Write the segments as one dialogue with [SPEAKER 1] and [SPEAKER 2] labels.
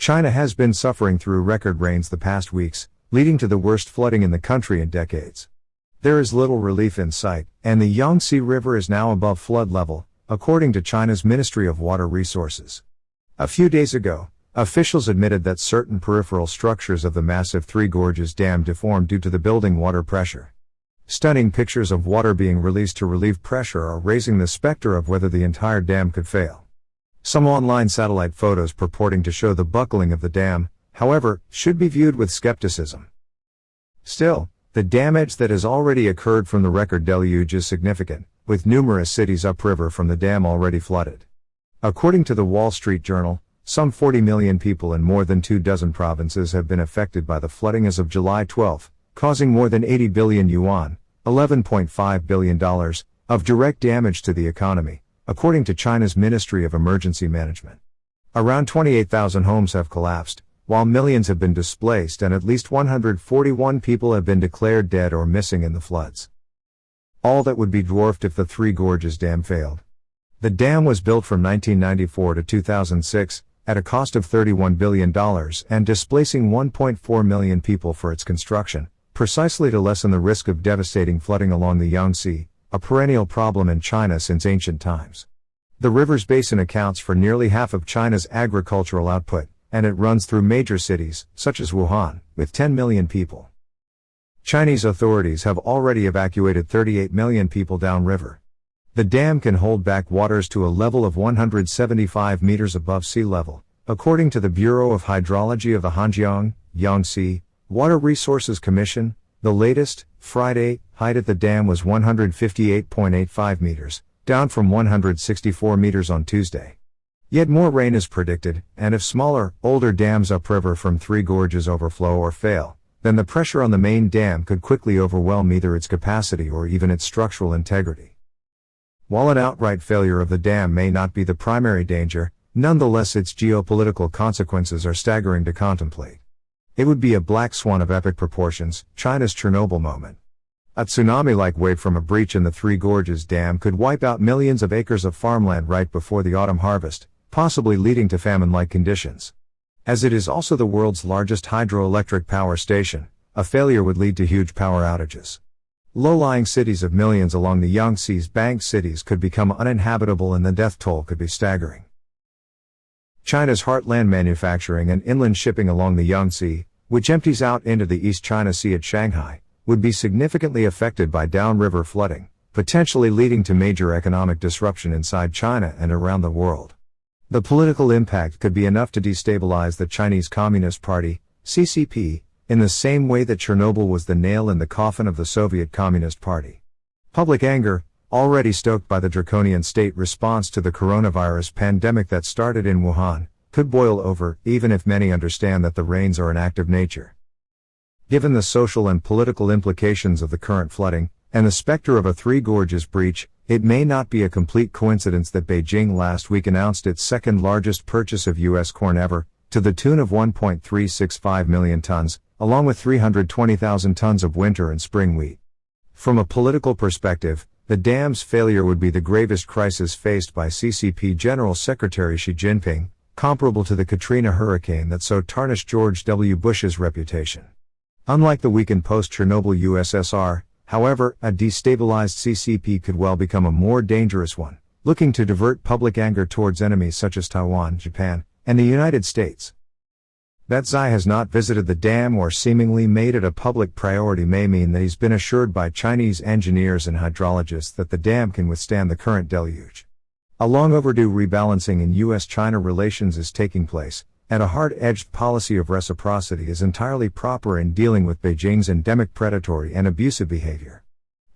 [SPEAKER 1] China has been suffering through record rains the past weeks, leading to the worst flooding in the country in decades. There is little relief in sight, and the Yangtze River is now above flood level, according to China's Ministry of Water Resources. A few days ago, officials admitted that certain peripheral structures of the massive Three Gorges Dam deformed due to the building water pressure. Stunning pictures of water being released to relieve pressure are raising the specter of whether the entire dam could fail. Some online satellite photos purporting to show the buckling of the dam, however, should be viewed with skepticism. Still, the damage that has already occurred from the record deluge is significant, with numerous cities upriver from the dam already flooded. According to the Wall Street Journal, some 40 million people in more than 24 provinces have been affected by the flooding as of July 12, causing more than 80 billion yuan, $11.5 billion, of direct damage to the economy, according to China's Ministry of Emergency Management. Around 28,000 homes have collapsed, while millions have been displaced and at least 141 people have been declared dead or missing in the floods. All that would be dwarfed if the Three Gorges Dam failed. The dam was built from 1994 to 2006, at a cost of $31 billion and displacing 1.4 million people for its construction, precisely to lessen the risk of devastating flooding along the Yangtze, a perennial problem in China since ancient times. The river's basin accounts for nearly half of China's agricultural output, and it runs through major cities, such as Wuhan, with 10 million people. Chinese authorities have already evacuated 38 million people downriver. The dam can hold back waters to a level of 175 meters above sea level, according to the Bureau of Hydrology of the Hanjiang, Yangtze, Water Resources Commission. The latest, Friday, height at the dam was 158.85 meters, down from 164 meters on Tuesday. Yet more rain is predicted, and if smaller, older dams upriver from Three Gorges overflow or fail, then the pressure on the main dam could quickly overwhelm either its capacity or even its structural integrity. While an outright failure of the dam may not be the primary danger, nonetheless its geopolitical consequences are staggering to contemplate. It would be a black swan of epic proportions, China's Chernobyl moment. A tsunami-like wave from a breach in the Three Gorges Dam could wipe out millions of acres of farmland right before the autumn harvest, possibly leading to famine-like conditions. As it is also the world's largest hydroelectric power station, a failure would lead to huge power outages. Low-lying cities of millions along the Yangtze's bank cities could become uninhabitable and the death toll could be staggering. China's heartland manufacturing and inland shipping along the Yangtze, which empties out into the East China Sea at Shanghai, would be significantly affected by downriver flooding, potentially leading to major economic disruption inside China and around the world. The political impact could be enough to destabilize the Chinese Communist Party, CCP, in the same way that Chernobyl was the nail in the coffin of the Soviet Communist Party. Public anger, already stoked by the draconian state response to the coronavirus pandemic that started in Wuhan, could boil over, even if many understand that the rains are an act of nature. Given the social and political implications of the current flooding, and the specter of a Three Gorges breach, it may not be a complete coincidence that Beijing last week announced its second largest purchase of U.S. corn ever, to the tune of 1.365 million tons, along with 320,000 tons of winter and spring wheat. From a political perspective, the dam's failure would be the gravest crisis faced by CCP General Secretary Xi Jinping, comparable to the Katrina hurricane that so tarnished George W. Bush's reputation. Unlike the weakened post-Chernobyl USSR, however, a destabilized CCP could well become a more dangerous one, looking to divert public anger towards enemies such as Taiwan, Japan, and the United States. That Xi has not visited the dam or seemingly made it a public priority may mean that he's been assured by Chinese engineers and hydrologists that the dam can withstand the current deluge. A long overdue rebalancing in U.S.-China relations is taking place, and a hard-edged policy of reciprocity is entirely proper in dealing with Beijing's endemic predatory and abusive behavior.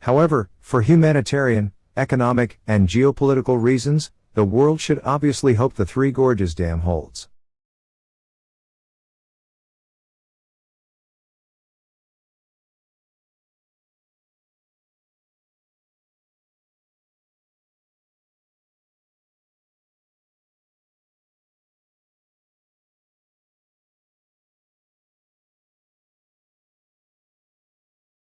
[SPEAKER 1] However, for humanitarian, economic, and geopolitical reasons, the world should obviously hope the Three Gorges Dam holds.